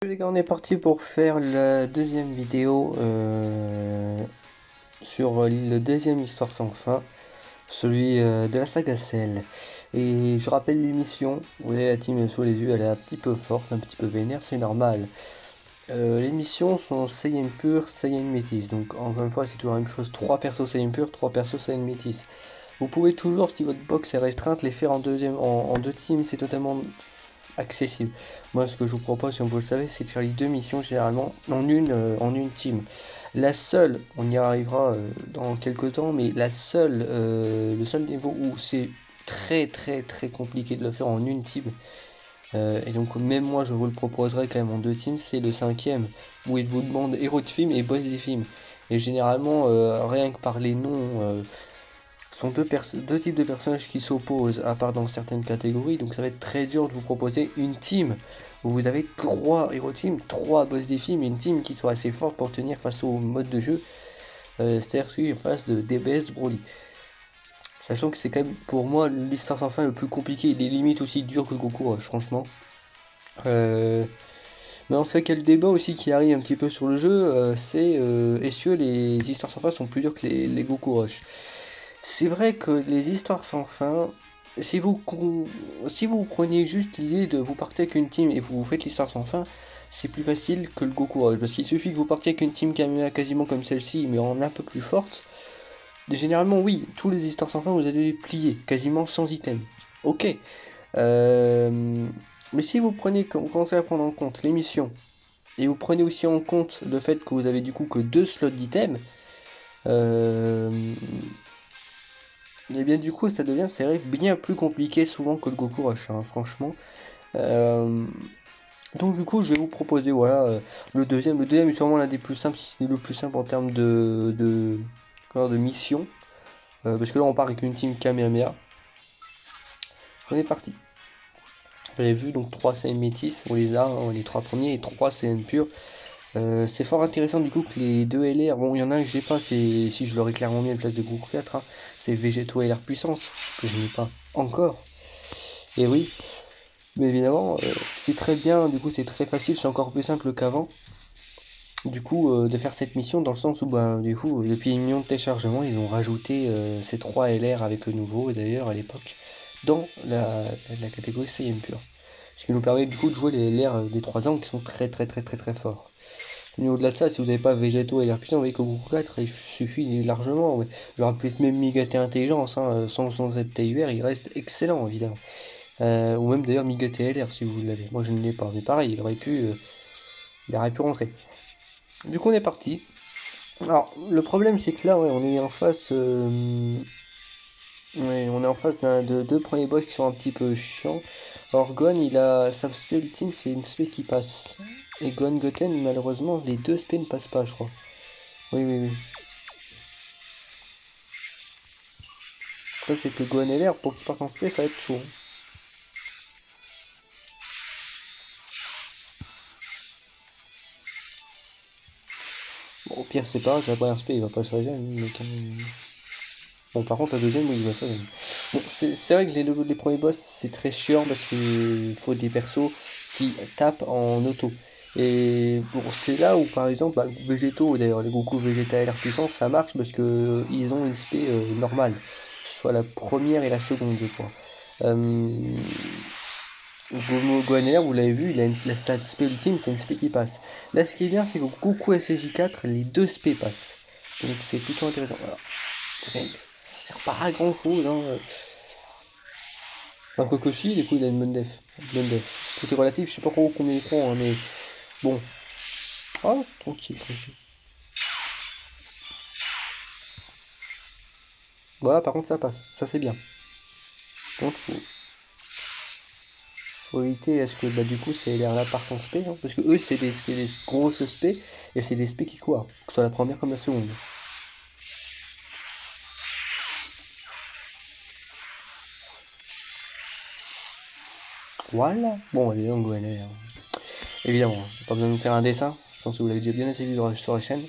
Les gars, on est parti pour faire la deuxième vidéo sur le deuxième Histoire sans fin, celui de la saga Cell. Et je rappelle l'émission, vous avez la team sous les yeux, elle est un petit peu forte, un petit peu vénère, c'est normal. Les missions sont Saiyan pur, Saiyan métis, donc encore une fois c'est toujours la même chose, 3 persos Saiyan pur, 3 persos Saiyan métis. Vous pouvez toujours, si votre box est restreinte, les faire en deux teams, c'est totalement accessible. Moi, ce que je vous propose, comme vous le savez, c'est de faire les deux missions généralement en une team. La seule, on y arrivera dans quelques temps, mais le seul niveau où c'est très compliqué de le faire en une team, et donc même moi je vous le proposerai quand même en deux teams, c'est le cinquième, où il vous demande héros de film et boss des films. Et généralement, rien que par les noms, ce sont deux types de personnages qui s'opposent, à part dans certaines catégories, donc ça va être très dur de vous proposer une team où vous avez trois héros de film, trois boss des films, et une team qui soit assez forte pour tenir face au mode de jeu, c'est-à-dire celui en face de DBS Broly. Sachant que c'est quand même pour moi l'histoire sans fin le plus compliqué, il est limite aussi dur que Goku Rush, franchement. Euh, mais on sait qu'il y a le débat aussi qui arrive un petit peu sur le jeu, c'est est-ce que les histoires sans fin sont plus dures que les Goku Rush? C'est vrai que les histoires sans fin, si vous, si vous prenez juste l'idée de vous partez avec une team et vous faites l'histoire sans fin, c'est plus facile que le Goku Rush. Parce qu'il suffit que vous partiez avec une team quasiment comme celle-ci, mais en un peu plus forte. Et généralement, oui, tous les histoires sans fin, vous allez les plier, quasiment sans item. Ok. Euh, Mais si vous commencez à prendre en compte les missions, et vous prenez aussi en compte le fait que vous avez du coup que deux slots d'items, euh, et bien du coup ça devient c'est vrai bien plus compliqué souvent que le Goku Rush, hein, franchement. Euh, donc du coup je vais vous proposer voilà le deuxième. Le deuxième est sûrement l'un des plus simples, si ce n'est le plus simple en termes de mission. Parce que là on part avec une team Kamehameha. On est parti. Vous avez vu donc 3 CN métis, on les a, hein, les 3 premiers et 3 CN purs. C'est fort intéressant du coup que les deux LR, bon il y en a un que j'ai pas, c'est si je l'aurais clairement mis à la place de Goku 4, hein, c'est Végéto LR puissance, que je n'ai pas encore. Et oui, mais évidemment, c'est très bien, du coup c'est très facile, c'est encore plus simple qu'avant. Du coup, de faire cette mission dans le sens où, ben, du coup, depuis les millions de téléchargements, ils ont rajouté ces 3 LR avec le nouveau, et d'ailleurs à l'époque, dans la catégorie Saiyan pur. Ce qui nous permet du coup de jouer les LR des 3 ans qui sont très forts. Mais au-delà de ça, si vous n'avez pas Végéto et LR puissant, vous voyez que Goku 4, il suffit largement. Ouais. J'aurais pu être même Migaté Intelligence, hein, sans ZTUR, il reste excellent évidemment. Ou même d'ailleurs Migaté LR si vous l'avez. Moi je ne l'ai pas, mais pareil, il aurait pu rentrer. Du coup on est parti. Alors le problème c'est que là ouais, on est en face, ouais, on est en face de deux premiers boss qui sont un petit peu chiants. Alors Gon il a sa spé ultime, c'est une spé qui passe. Et Gon Goten malheureusement les deux spés ne passent pas je crois. Oui. Le truc c'est que Gon LR pour qu'il parte en spé ça va être chaud. Bon, au pire c'est pas, ça va pas un spé, il va pas se régénérer, mais quand même. Bon, par contre, la deuxième, oui, bah, ça. Bon, c'est vrai que les premiers boss, c'est très chiant parce qu'il faut des persos qui tapent en auto. Et bon, c'est là où, par exemple, bah, Végétaux, d'ailleurs, les Goku Vegeta LR puissance, ça marche parce que ils ont une spé normale, soit la première et la seconde, je crois. Euh, Gohan LR, vous l'avez vu, sa spé ultime, c'est une spé qui passe. Là, ce qui est bien, c'est que Goku SJ4, les deux spé passent. Donc, c'est plutôt intéressant. Voilà. Ça sert pas à grand chose, hein. Enfin, quoique si, du coup, il a une bonne def. Bonne def. Tout est relatif, je sais pas trop combien il prend, hein, mais bon. Ah, tranquille. Voilà, par contre, ça passe. Ça, c'est bien. Par contre, faut éviter, est-ce que, bah, du coup, c'est l'air là par contre spé, hein, parce que eux, c'est des grosses spé, et c'est des spé qui courent, que ce soit la première comme la seconde. Voilà. Bon, évidemment, Gohan, hein. Évidemment, hein, pas besoin de faire un dessin. Je pense que vous l'avez déjà bien assez vu sur la chaîne.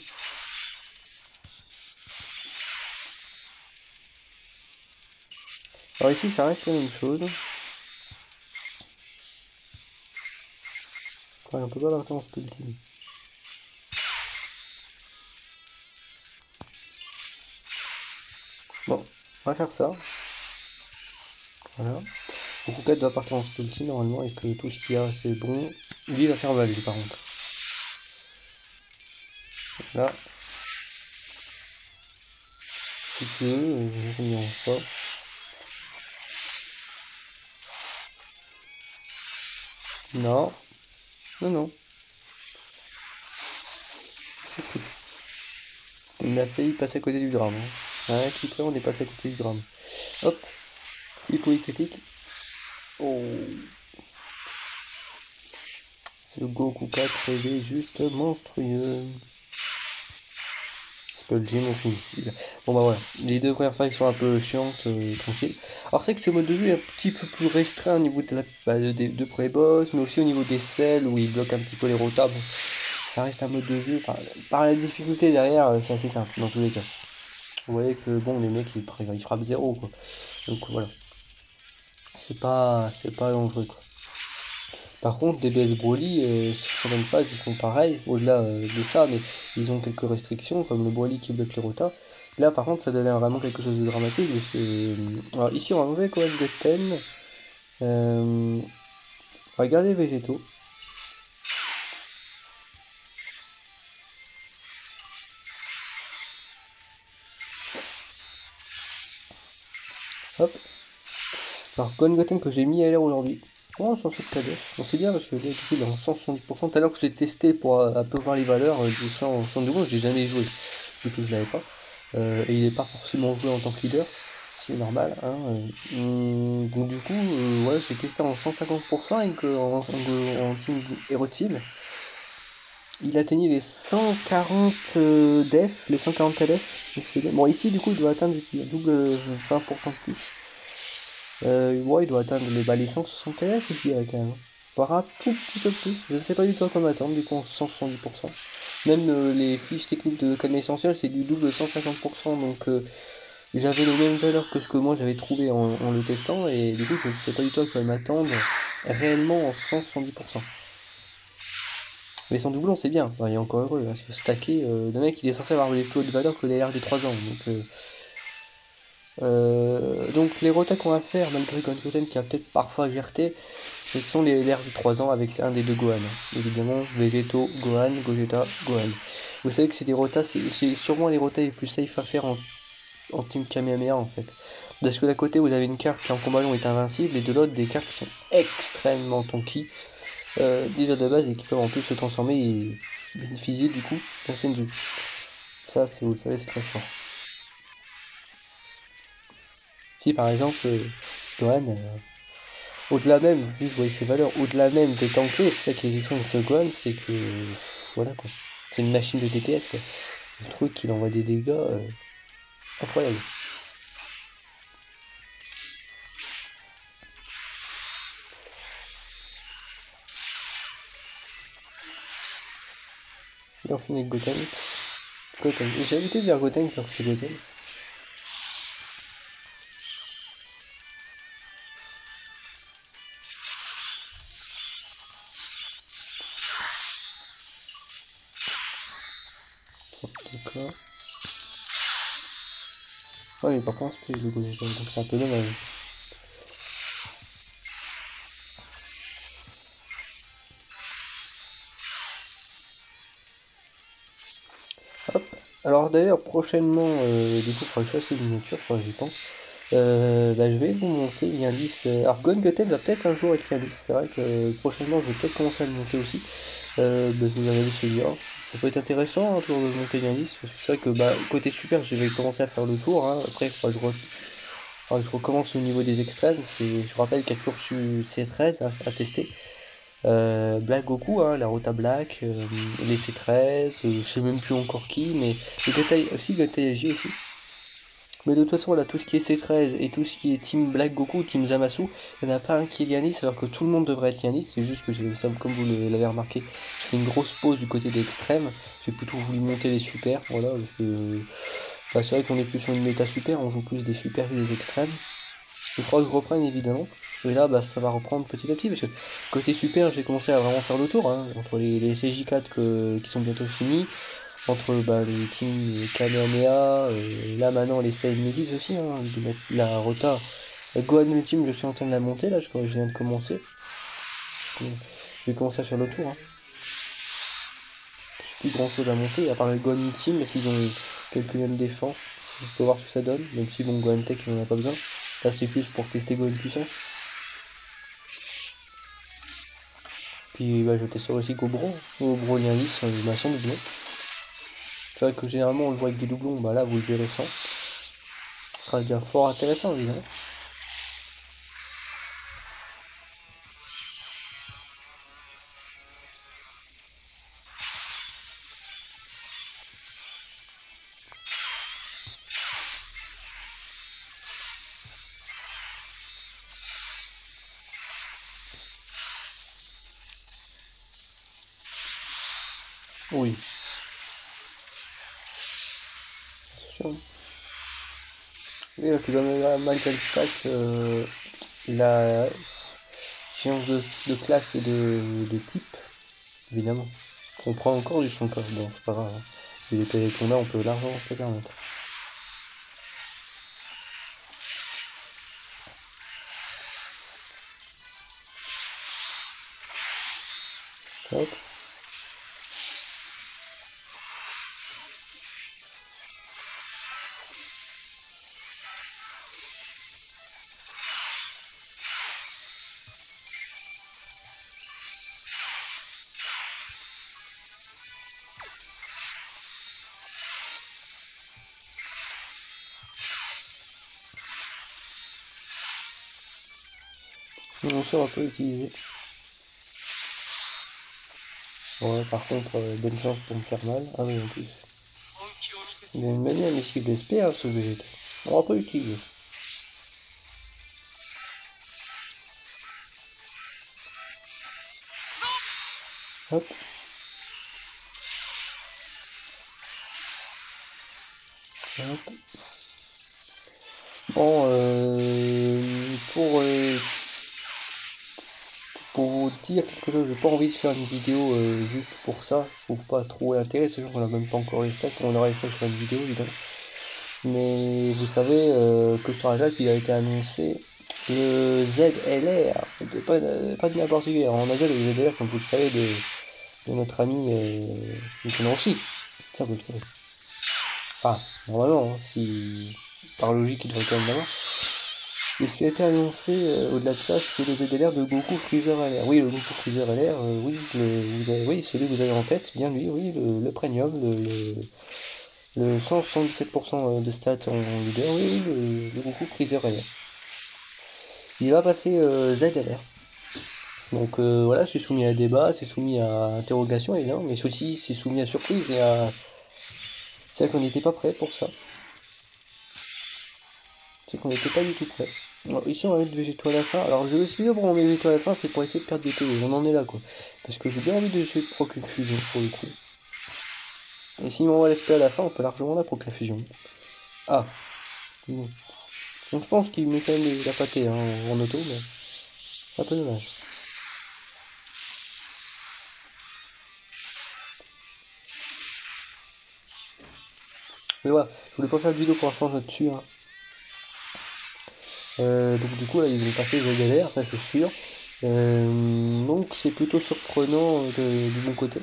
Alors ici, ça reste la même chose. Ouais, on peut pas partir en spell team. Bon, on va faire ça. Voilà. Donc Rouquette va partir en spell team normalement et que tout ce qu'il y a c'est bon. Lui il va faire mal lui par contre. Là. Si tu veux, ça me dérange pas. Non. Non, non. On a failli passer à côté du drame. Hein. À un clic près, on est passé à côté du drame. Hop. Petit poulet critique. Oh. Ce Goku 4 est juste monstrueux. Le gym au fini. Bon bah voilà, les deux premières phases sont un peu chiantes, tranquilles. Alors c'est que ce mode de jeu est un petit peu plus restreint au niveau de la des deux pré-boss, mais aussi au niveau des selles où il bloque un petit peu les rotas. Bon, ça reste un mode de jeu, enfin par la difficulté derrière, c'est assez simple dans tous les cas. Vous voyez que bon les mecs ils frappent zéro quoi. Donc voilà. C'est pas dangereux quoi. Par contre, DBS Broly, sur certaines phases, ils font pareil, au-delà de ça, mais ils ont quelques restrictions, comme le Broly qui bloque les rotas. Là, par contre, ça devient vraiment quelque chose de dramatique, parce que... alors ici, on va enlever Kohan Goten. On va garder Végétaux. Hop. Alors, Kohan Goten que j'ai mis à l'air aujourd'hui. Oh, 107 KDF. Bon, c'est bien, parce que là, du coup, il est en 170%. Tout à l'heure que je l'ai testé pour un peu voir les valeurs du 100 de je l'ai jamais joué. Du coup, je l'avais pas. Et il n'est pas forcément joué en tant que leader, c'est normal. Hein, donc du coup, ouais, je l'ai testé en 150% et en team Hero Team. Il atteignit les 140 def, les 140 def. Donc c'est bien. Bon, ici, du coup, il doit atteindre le double 20% de plus. Ouais, il doit atteindre les 160 def, je dirais quand même. Par un tout petit peu plus. Je ne sais pas du tout à quoi m'attendre, du coup, en 170%. Même les fiches techniques de code essentiel, c'est du double 150%. Donc j'avais les mêmes valeurs que ce que moi j'avais trouvé en le testant. Et du coup, je ne sais pas du tout à quoi m'attendre réellement en 170%. Mais son doublon, c'est bien. Bah, il est encore heureux. Parce que stacké, le mec, il est censé avoir les plus hautes valeurs que les R des 3 ans. Donc les rotas qu'on va faire, malgré Goten qui a peut-être parfois GRT, ce sont les LR de 3 ans avec un des deux Gohan. Évidemment, Végétaux, Gohan, Gogeta, Gohan. Vous savez que c'est des rotas, c'est sûrement les rotas les plus safe à faire en team Kamehameha en fait. Parce que d'un côté vous avez une carte qui en combat long est invincible et de l'autre des cartes qui sont extrêmement tanky. Déjà de base et qui peuvent en plus se transformer et bénéficier du coup d'un Senju. Ça, vous le savez, c'est très fort. Si par exemple, Gohan, au-delà même, vu que je voyais ses valeurs, au-delà même des tankés, c'est ça qui est étrange de ce Gohan, c'est que. Voilà quoi. C'est une machine de DPS quoi. Le truc qu'il envoie des dégâts incroyables. Et on finit avec Goten. Goten. J'ai l'habitude de dire Goten alors que c'est Goten. Donc là. Ouais, mais par contre, c'est le Gogeta, donc c'est un peu dommage. Hop. Alors d'ailleurs, prochainement, du coup, il faudra que je fasse une miniature, faudra que j'y pense. Bah, je vais vous monter l'indice. Alors, Goten va peut-être un jour être l'indice. C'est vrai que prochainement, je vais peut-être commencer à le monter aussi. Bah, je vous avais celui-là. Ça peut être intéressant hein, toujours de monter l'indice. Parce que c'est vrai que bah, côté super, je vais commencer à faire le tour. Hein. Après, il faudra que je recommence au niveau des extrêmes. Je rappelle qu'il y a toujours C13 à tester. Black Goku, hein, la Rota Black, les C13, je sais même plus encore qui, mais le Gatai aussi, Gatai SG aussi. Mais de toute façon, là, tout ce qui est C13 et tout ce qui est Team Black Goku, Team Zamasu, il n'y en a pas un qui est Yanis, alors que tout le monde devrait être Yanis. C'est juste que comme vous l'avez remarqué, j'ai fait une grosse pause du côté des extrêmes. J'ai plutôt voulu monter les super, voilà, parce que bah, c'est vrai qu'on est plus sur une méta super, on joue plus des super que des extrêmes. Il faudra que je reprenne évidemment. Et là, bah, ça va reprendre petit à petit, parce que côté super, j'ai commencé à vraiment faire le tour, hein, entre les CJ4 qui sont bientôt finis, entre bah, les teams Kamehameha, là maintenant les Saiyan Métis aussi, hein, de mettre la Rota. Gohan Ultime, je suis en train de la monter, là, je viens de commencer. Je vais commencer à faire le tour. Hein. J'ai plus grand chose à monter, à part le Gohan Ultime, parce qu'ils ont quelques liens de défense. On peut voir ce que ça donne, même si bon, Gohan Tech, on en a pas besoin. Là, c'est plus pour tester Gohan Puissance. Puis bah, je testerai aussi Gobro lien 10, bah, sans doublon. C'est vrai que généralement on le voit avec des doublons, bah là vous le verrez sans. Ce sera déjà fort intéressant évidemment. Oui, c'est sûr. Oui, puis bah, malgré le stack, la différence de classe et de type, évidemment. On prend encore du son corps, bon c'est pas grave. Hein. Vu les PV qu'on a, on peut largement se le permettre. Hop. On sort un peu utilisé. Ouais, par contre, bonne chance pour me faire mal. Ah oui, en plus. Il a une manière d'esquive de SPA, ce Vegeta. On va pas l'utiliser. Hop. Hop. Bon, pour vous dire quelque chose, j'ai pas envie de faire une vidéo juste pour ça. Je trouve pas trop l'intérêt, c'est sûr qu'on a même pas encore les stacks. On aura les stacks sur une vidéo, évidemment. Mais vous savez que sur la il a été annoncé le ZLR. Pas de n'importe qui. On a déjà le ZLR, comme vous le savez, de notre ami Nicolas aussi. Ça, vous le savez. Ah, normalement, hein, si par logique, il devrait quand même l'avoir. Et ce qui a été annoncé au-delà de ça, c'est le ZLR de Goku Freezer LR. Oui, le Goku Freezer LR, oui, oui, celui que vous avez en tête, bien lui, oui, le premium, le 177% de stats en leader, oui, le Goku Freezer LR. Il va passer ZLR. Donc voilà, c'est soumis à débat, c'est soumis à interrogation, évidemment, mais aussi c'est soumis à surprise et à. C'est vrai qu'on n'était pas prêt pour ça. C'est qu'on n'était pas du tout prêt. Alors, ici on va mettre végétaux à la fin. Alors je vais expliquer pourquoi on met végétaux à la fin, c'est pour essayer de perdre des PV. On en est là quoi. Parce que j'ai bien envie d'essayer de proc une fusion pour le coup. Et si on va l'SP à la fin, on peut largement la proc la fusion. Ah. Bon. Donc je pense qu'il met quand même la pâtée hein, en auto, mais c'est un peu dommage. Mais voilà, je voulais pas faire de vidéo pour l'instant là-dessus. Hein. Donc du coup là ils vont passer ZLR, ça c'est sûr. Donc c'est plutôt surprenant du bon côté.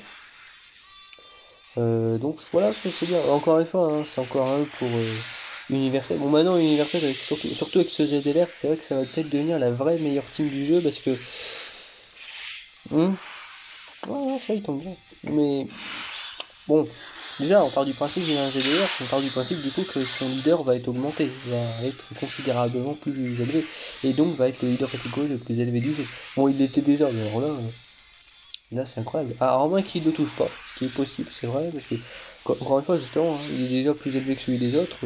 Donc voilà, c'est bien. Encore une fois, hein, c'est encore un pour Universal. Bon maintenant Universal, surtout avec ce ZLR, c'est vrai que ça va peut-être devenir la vraie meilleure team du jeu parce que. Ouais, non, ça il tombe bien. Mais bon, déjà on part du principe qu'il y a un ZLR, on part du principe du coup que son leader va être augmenté, va être considérablement plus élevé, et donc va être le leader catégorie le plus élevé du jeu. Bon il l'était déjà, mais alors là. Là, c'est incroyable. Ah, alors moins qu'il ne touche pas, ce qui est possible, c'est vrai, parce que, encore une fois, justement, hein, il est déjà plus élevé que celui des autres.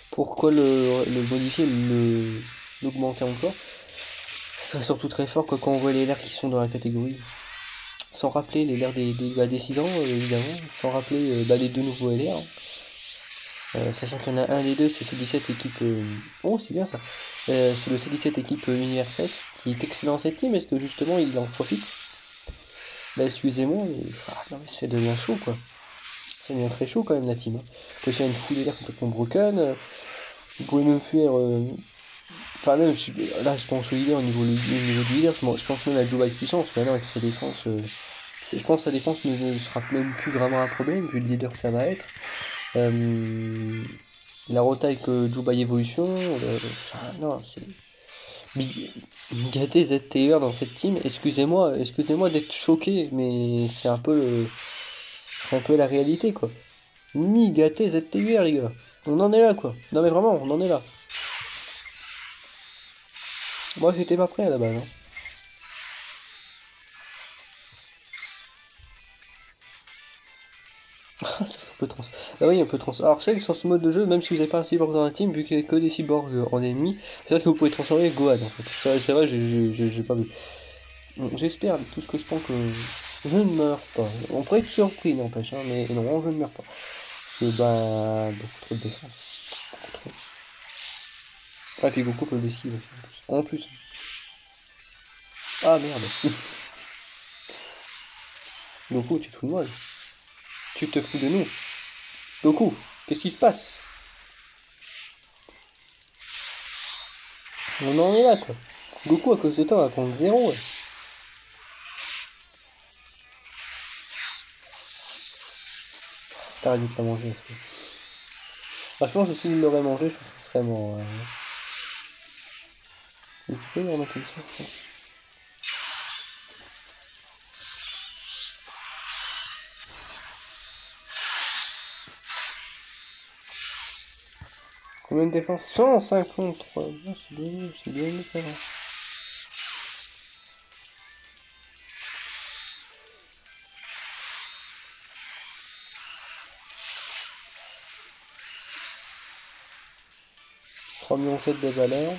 Pourquoi le modifier, l'augmenter encore? Ça serait surtout très fort quoi, quand on voit les LR qui sont dans la catégorie. Sans rappeler les LR des 6 ans, évidemment, sans rappeler bah, les deux nouveaux LR. Sachant qu'il y en a un des deux, c'est C17 équipe... Oh, c'est bien ça. C'est le C17 équipe Univers 7, qui est excellent cette team, est-ce que justement il en profite? Bah excusez-moi, mais... non mais ça devient chaud quoi. Ça devient très chaud quand même la team. Hein. Vous pouvez faire une foulée d'air complètement broken. Vous pouvez même faire... Enfin même, là je pense au leader au niveau du leader, je pense même à Joe Biden puissance, maintenant avec sa défense... je pense que sa défense ne sera même plus vraiment un problème, vu le leader que ça va être. La rota avec Juba Evolution, non, c'est gâté ZTR dans cette team. Excusez-moi d'être choqué, mais c'est un peu la réalité quoi. Ni gâté ZTUR les gars. On en est là quoi. Non mais vraiment, on en est là. Moi j'étais pas prêt à la base. Hein. C'est un peu trans. Ah oui, un peu trans. Alors c'est vrai que sur ce mode de jeu, même si vous n'avez pas un cyborg dans la team, vu qu'il n'y a que des cyborgs en ennemi, c'est vrai que vous pouvez transformer Gohan en fait. C'est vrai, j'ai pas vu. J'espère tout ce que je pense que je ne meurs pas. On pourrait être surpris, n'empêche, hein, mais non, je ne meurs pas. Parce que, bah, beaucoup trop de défense. Beaucoup trop. Ah, et puis Goku peut le décider aussi, en plus. En plus. Ah, merde. Goku, tu te fous de moi, là. Tu te fous de nous. Goku, qu'est-ce qui se passe? On en est là, quoi. Goku, à cause de toi, va prendre 0, ouais. T'aurais dû te la manger, ça. Ah, je pense que s'il l'aurait mangé, je pense qu'il serait mort. Tu peux lui remettre ça? Combien de défense? 153. Ah, c'est bien différent. $3,7 millions de valeur.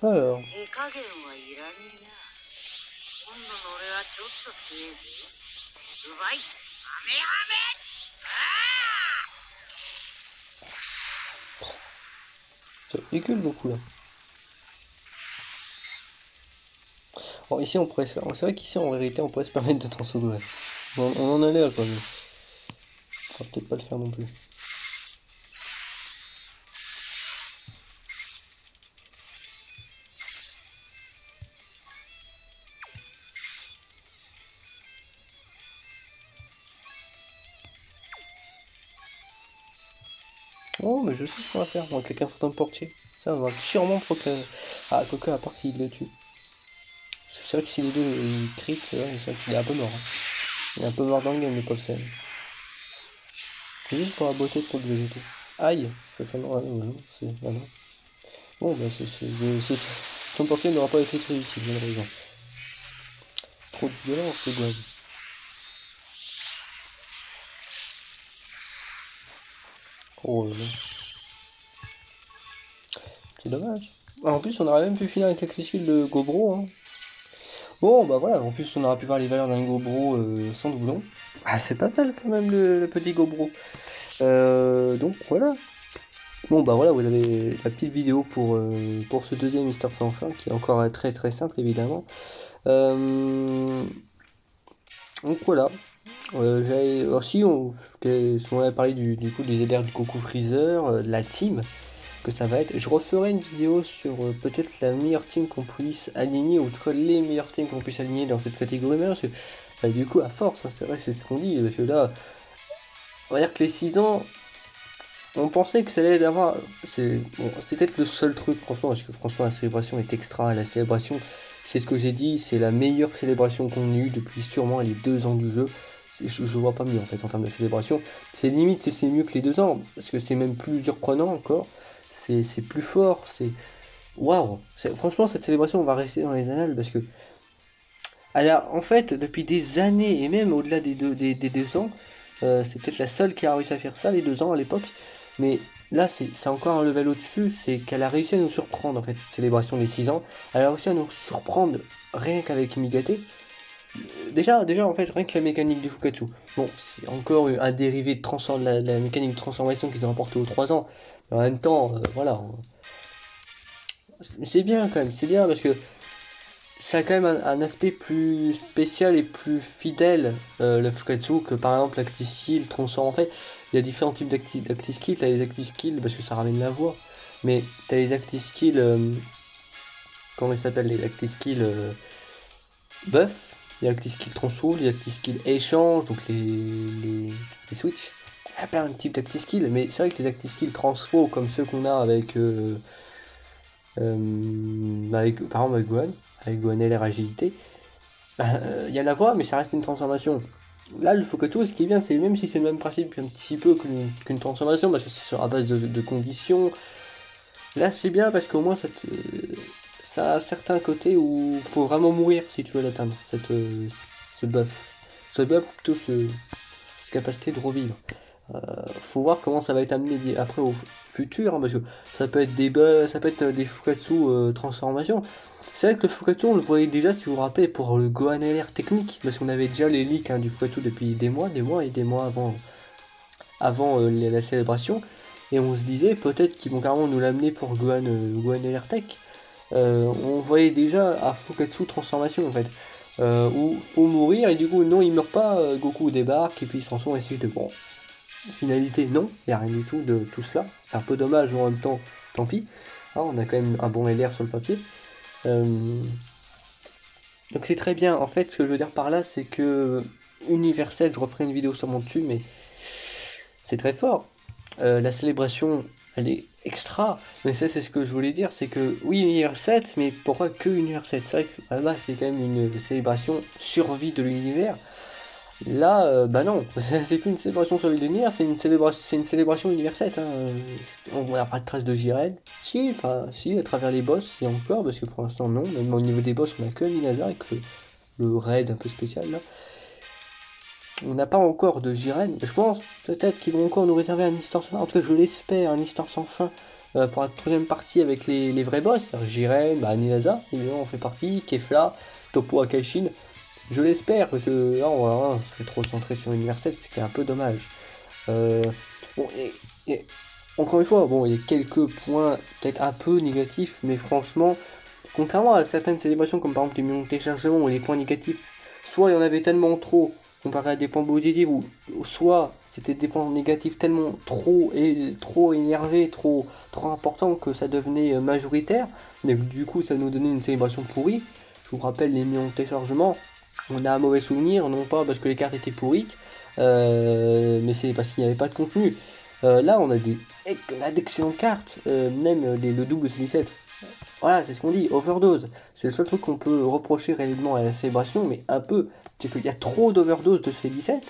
Alors. Ça dégueule beaucoup là. Bon, ici on pourrait se... C'est vrai qu'ici en vérité on pourrait se permettre de transformer. On en a l'air quand même. On va peut-être pas le faire non plus. Oh, mais je sais ce qu'on va faire. On va quelqu'un faire un portier. Ça, on va sûrement proclamer. Ah, Coca, à part s'il le tue. C'est vrai que si les deux ils crit, c'est vrai qu'il est un peu mort. Hein. Il est un peu mort dans le game, le pauvre Sam. C'est juste pour la beauté de pauvre végétaux. Aïe, ça non, ah non, c'est. Ah non. Bon, bah, ton portier n'aura pas été très utile, malheureusement. Trop de violence, les gars. Oh là là. C'est dommage. Ah, en plus, on aurait même pu finir avec l'accessible de Gobro. Hein. Bon, bah voilà, en plus, on aura pu voir les valeurs d'un Gobro sans doublon. Ah, c'est pas mal quand même, le petit Gobro. Donc voilà. Bon, bah voilà, vous avez la petite vidéo pour ce deuxième Histoire sans fin, qui est encore très très simple, évidemment. Donc voilà. J'avais aussi, on avait parlé du coup des aides du Goku Freezer, de la team. Que ça va être. Je referai une vidéo sur peut-être la meilleure team qu'on puisse aligner, ou en tout cas les meilleures teams qu'on puisse aligner dans cette catégorie. Mais parce que, bah, du coup, à force, hein, c'est vrai, c'est ce qu'on dit. Parce que là, on va dire que les 6 ans, on pensait que ça allait c'est peut-être le seul truc, franchement, parce que franchement, la célébration est extra. La célébration, c'est ce que j'ai dit, c'est la meilleure célébration qu'on ait eue depuis sûrement les 2 ans du jeu. Je vois pas mieux en fait en termes de célébration. C'est limite, c'est mieux que les 2 ans, parce que c'est même plus surprenant encore. C'est plus fort, c'est... Waouh! Franchement, cette célébration, on va rester dans les annales, parce que... Alors, en fait, depuis des années, et même au-delà des 2 ans, c'est peut-être la seule qui a réussi à faire ça, les 2 ans à l'époque, mais là, c'est encore un level au-dessus, c'est qu'elle a réussi à nous surprendre, en fait, cette célébration des 6 ans. Elle a réussi à nous surprendre rien qu'avec Migate. Déjà, en fait, rien que la mécanique du Fukatsu. Bon, c'est encore un dérivé de la mécanique de transformation qu'ils ont apporté aux 3 ans. Mais en même temps, voilà. C'est bien quand même, c'est bien parce que ça a quand même un aspect plus spécial et plus fidèle, le Fukatsu, que par exemple l'Acti-Skill transforme. En fait, il y a différents types d'Acti-Skill. T'as les Acti-Skill parce que ça ramène la voix. Mais t'as les Acti-Skill. Comment ils s'appellent les Acti-Skill buff. Il y a Acti-Skill transfo, il y a Acti-Skill échange, donc les switch. Il y a plein de types d'Acti-Skill, mais c'est vrai que les Acti-Skill transfo, comme ceux qu'on a avec. Par exemple avec Gohan LR agilité, il y a la voix, mais ça reste une transformation. Là, le Fukatsu, ce qui est bien, c'est même si c'est le même principe un petit peu qu'une transformation, parce que c'est sur la base de conditions. Là, c'est bien parce qu'au moins ça a certains côtés où il faut vraiment mourir si tu veux l'atteindre, ce buff. Ce buff, plutôt cette capacité de revivre. Faut voir comment ça va être amené après au futur, hein, parce que ça peut être des bugs, ça peut être des Fukatsu transformations. C'est vrai que le Fukatsu, on le voyait déjà, si vous vous rappelez, pour le Gohan LR technique, parce qu'on avait déjà les leaks du Fukatsu depuis des mois et des mois avant la célébration, et on se disait peut-être qu'ils vont carrément nous l'amener pour Gohan LR Tech. On voyait déjà à Fukatsu transformation en fait, où faut mourir et du coup non il meurt pas, Goku débarque et puis ils s'en sont ainsi de bon. Finalité, non, il n'y a rien du tout de tout cela. C'est un peu dommage, mais en même temps, tant pis. Ah, on a quand même un bon LR sur le papier. Donc c'est très bien. En fait, ce que je veux dire par là, c'est que Univers 7, je referai une vidéo sur mon dessus, mais c'est très fort. La célébration, elle est extra. Mais ça, c'est ce que je voulais dire, c'est que oui, Univers 7, mais pourquoi que Univers 7? C'est vrai que là-bas, c'est quand même une célébration survie de l'univers. Là, bah non, c'est plus une célébration sur l'univers, c'est une célébration univers 7. Hein. On n'a pas de trace de Jiren. Si, enfin, si, à travers les boss, et encore, parce que pour l'instant, non. Même au niveau des boss, on a que Minaza avec le raid un peu spécial là. On n'a pas encore de Jiren. Je pense peut-être qu'ils vont encore nous réserver un histoire sans fin. En tout cas, je l'espère, un histoire sans fin pour la troisième partie avec les vrais boss. Jiren, bah, Minaza, évidemment, on fait partie. Kefla, Topo Akashin. Je l'espère, parce que là, on serait trop centré sur l'univers 7, ce qui est un peu dommage. Bon, et encore une fois, bon, il y a quelques points peut-être un peu négatifs, mais franchement, contrairement à certaines célébrations, comme par exemple les millions de téléchargements ou les points négatifs, soit il y en avait tellement trop, comparé à des points positifs, ou soit c'était des points négatifs tellement trop énervés, trop importants que ça devenait majoritaire, et du coup ça nous donnait une célébration pourrie. Je vous rappelle les millions de téléchargements. On a un mauvais souvenir, non pas parce que les cartes étaient pourries, mais c'est parce qu'il n'y avait pas de contenu. Là, on a d'excellentes cartes, même le double C17. Voilà, c'est ce qu'on dit, overdose. C'est le seul truc qu'on peut reprocher réellement à la célébration, mais un peu. C'est qu'il y a trop d'overdose de C17,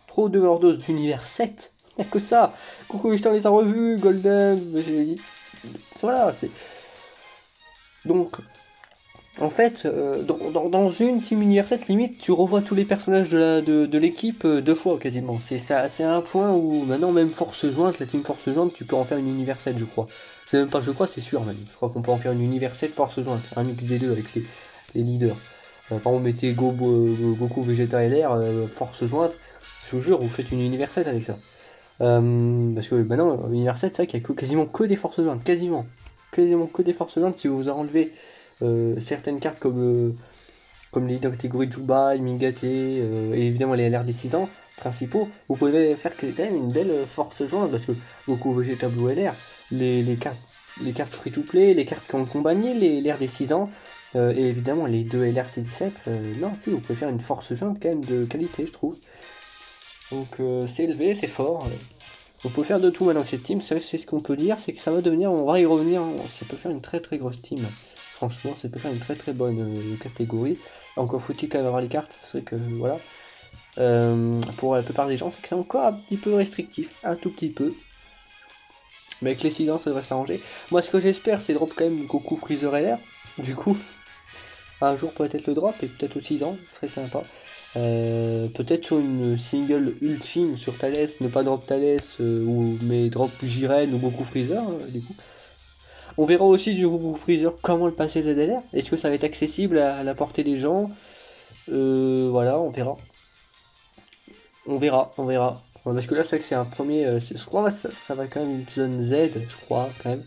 trop d'overdose d'univers 7. Il n'y a que ça. Coucou, je t'en laisse en revue, Golden. Voilà, c'est. Donc. En fait, dans une Team Univers 7, limite, tu revois tous les personnages de l'équipe 2 fois quasiment. C'est un point où maintenant, même Force Jointe, la Team Force Jointe, tu peux en faire une Univers 7, je crois. C'est même pas, je crois, c'est sûr même. Je crois qu'on peut en faire une Univers 7 Force Jointe, un mix des deux avec les leaders. Par exemple, mettez Goku Vegeta LR, Force Jointe, je vous jure, vous faites une Univers 7 avec ça. Parce que maintenant, Univers 7, c'est vrai qu'il y a quasiment que des Forces Jointes, quasiment que des Forces Jointes si vous enlevez. Certaines cartes comme les catégories Jubai, Migate et évidemment les LR des 6 ans principaux, vous pouvez faire quand même une belle force jointe parce que beaucoup Vegeta Blue LR, les cartes free to play, les cartes qui ont combiné les LR des 6 ans et évidemment les deux LR C17, non si vous pouvez faire une force jointe quand même de qualité je trouve. Donc c'est élevé, c'est fort. On peut faire de tout maintenant avec cette team, c'est ce qu'on peut dire, c'est que ça va devenir, on va y revenir, ça peut faire une très très grosse team. Franchement, c'est peut-être une très très bonne catégorie. Encore faut-il quand même avoir les cartes, c'est vrai que voilà. Pour la plupart des gens, c'est que c'est encore un petit peu restrictif, un tout petit peu. Mais avec les 6 ans, ça devrait s'arranger. Moi, ce que j'espère, c'est drop quand même Goku Freezer LR. Du coup, un jour peut-être le drop, et peut-être aux 6 ans, ce serait sympa. Peut-être sur une single ultime sur Thales, ne pas drop Thales, mais drop Jiren ou Goku Freezer, du coup. On verra aussi du Goku Freezer comment le passer ZLR. Est-ce que ça va être accessible à la portée des gens? Voilà, on verra. On verra, on verra. Ouais, parce que là, c'est vrai que c'est un premier. Je crois que ça va quand même une zone Z, je crois, quand même.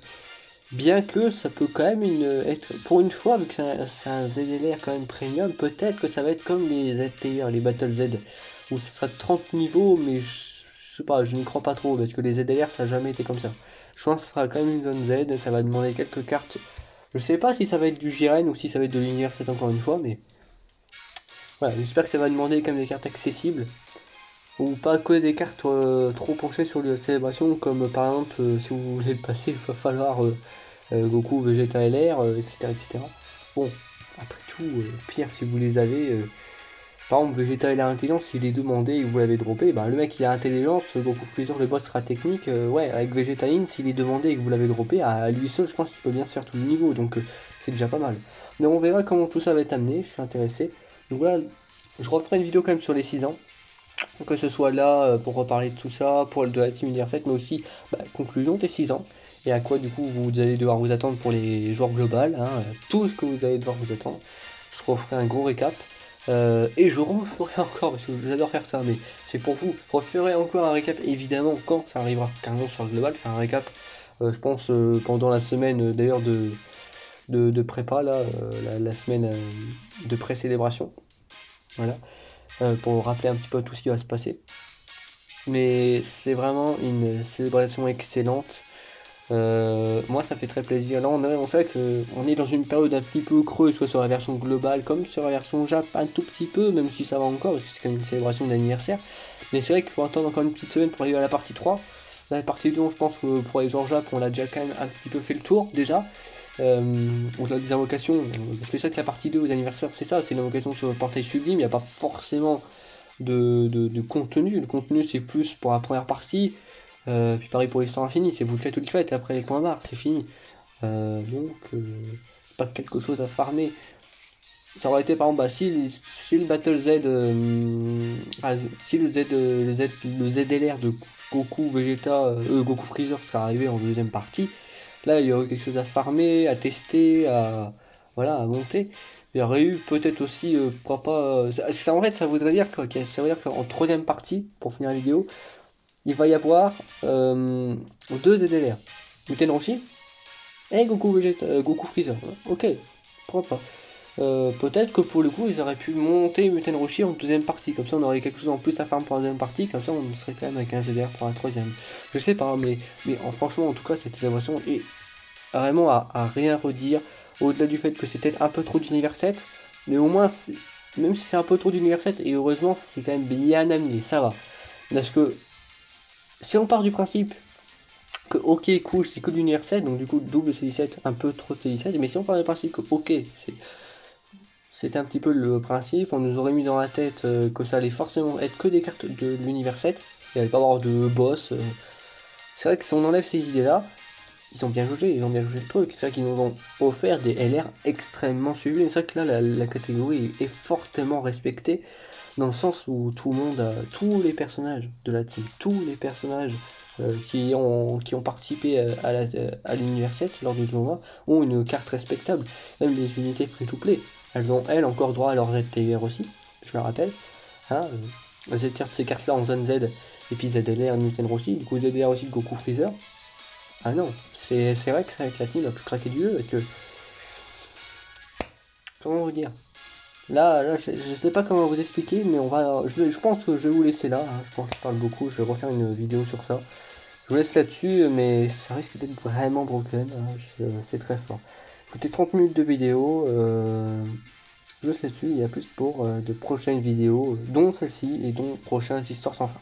Bien que ça peut quand même être. Pour une fois, vu que c'est un ZLR quand même premium, peut-être que ça va être comme les ZTR, les Battle Z, où ce sera 30 niveaux, mais je sais pas, je n'y crois pas trop, parce que les ZLR, ça n'a jamais été comme ça. Je pense que ce sera quand même une zone Z, ça va demander quelques cartes. Je sais pas si ça va être du Jiren ou si ça va être de l'univers 7 encore une fois, mais. Voilà, j'espère que ça va demander quand même des cartes accessibles. Ou pas que des cartes trop penchées sur la célébration, comme par exemple, si vous voulez le passer, il va falloir Goku, Vegeta LR, etc., etc. Bon, après tout, pire si vous les avez. Par exemple, Vegeta LR intelligence, s'il est demandé et que vous l'avez droppé, bah, le mec il a intelligence, Goku Freezer, le boss sera technique. Ouais, avec Vegeta In, s'il est demandé et que vous l'avez droppé, à lui seul, je pense qu'il peut bien se faire tout le niveau, donc c'est déjà pas mal. Mais on verra comment tout ça va être amené, je suis intéressé. Donc voilà, je referai une vidéo quand même sur les 6 ans. Que ce soit là pour reparler de tout ça, pour le de la team Univers 7, mais aussi conclusion des 6 ans. Et à quoi du coup vous allez devoir vous attendre pour les joueurs globales, hein, tout ce que vous allez devoir vous attendre. Je referai un gros récap. Et je referai encore, parce que j'adore faire ça, mais c'est pour vous, je referai encore un récap évidemment quand ça arrivera, carrément sur le global, faire un récap, je pense pendant la semaine d'ailleurs de prépa, là, la semaine de pré-célébration. Voilà. Pour rappeler un petit peu tout ce qui va se passer. Mais c'est vraiment une célébration excellente. Moi, ça fait très plaisir. Là, on sait qu'on est dans une période un petit peu creuse, soit sur la version globale, comme sur la version Jap, un tout petit peu, même si ça va encore, parce que c'est quand même une célébration d'anniversaire. Mais c'est vrai qu'il faut attendre encore une petite semaine pour arriver à la partie 3. La partie 2, je pense que pour les joueurs Jap, on l'a déjà quand même un petit peu fait le tour, déjà. Au-delà des invocations, parce que c'est vrai que la partie 2 aux anniversaires, c'est ça, c'est l'invocation sur le portail sublime, il n'y a pas forcément de contenu. Le contenu, c'est plus pour la première partie. Puis pareil pour l'histoire infinie, c'est vous le faites ou le faites, et après les points barres, c'est fini. Donc, pas quelque chose à farmer. Ça aurait été par exemple, si le Battle Z, si le ZLR de Goku Vegeta, Goku Freezer serait arrivé en deuxième partie, là il y aurait quelque chose à farmer, à tester, voilà, à monter. Il y aurait eu peut-être aussi, pourquoi pas, en fait ça voudrait dire ça veut dire qu'en troisième partie, pour finir la vidéo, il va y avoir deux ZLR. Muten Roshi et Goku Vegeta, Goku Freezer. Ok, pourquoi pas. Peut-être que pour le coup, ils auraient pu monter Muten Roshi en deuxième partie. Comme ça, on aurait quelque chose en plus à faire pour la deuxième partie. Comme ça, on serait quand même avec un ZDR pour la troisième. Je sais pas, mais franchement, en tout cas, cette célébration est vraiment à rien redire. Au-delà du fait que c'est peut-être un peu trop d'univers 7. Mais au moins, même si c'est un peu trop d'univers 7, et heureusement, c'est quand même bien amené. Ça va. Parce que si on part du principe que ok, cool, c'est que d'univers 7, donc du coup, double C17, un peu trop de C17. Mais si on part du principe que ok, c'était un petit peu le principe. On nous aurait mis dans la tête que ça allait forcément être que des cartes de l'univers 7. Il allait pas avoir de boss. C'est vrai que si on enlève ces idées-là, ils ont bien jugé le truc. C'est vrai qu'ils nous ont offert des LR extrêmement suivis. C'est vrai que là, la catégorie est fortement respectée. Dans le sens où tout le monde, tous les personnages de la team, tous les personnages qui ont participé à l'univers 7 lors du tournoi ont une carte respectable. Même les unités free-to-play. Elles ont, elles, encore droit à leur ZTR aussi, je le rappelle. Hein, ZTR de ces cartes-là en zone Z, et puis ZLR, Newton Roshi, du coup ZLR aussi de Goku Freezer. Ah non, c'est vrai que c'est avec la team la plus craquée du jeu, parce que... Comment vous dire? Là je sais pas comment vous expliquer, mais je pense que je vais vous laisser là. Hein. Je pense que je parle beaucoup, je vais refaire une vidéo sur ça. Je vous laisse là-dessus, mais ça risque d'être vraiment broken. Hein. C'est très fort. Écoutez, 30 minutes de vidéo. Je sais dessus, il y a plus pour de prochaines vidéos, dont celle-ci et dont prochaines histoires sans fin.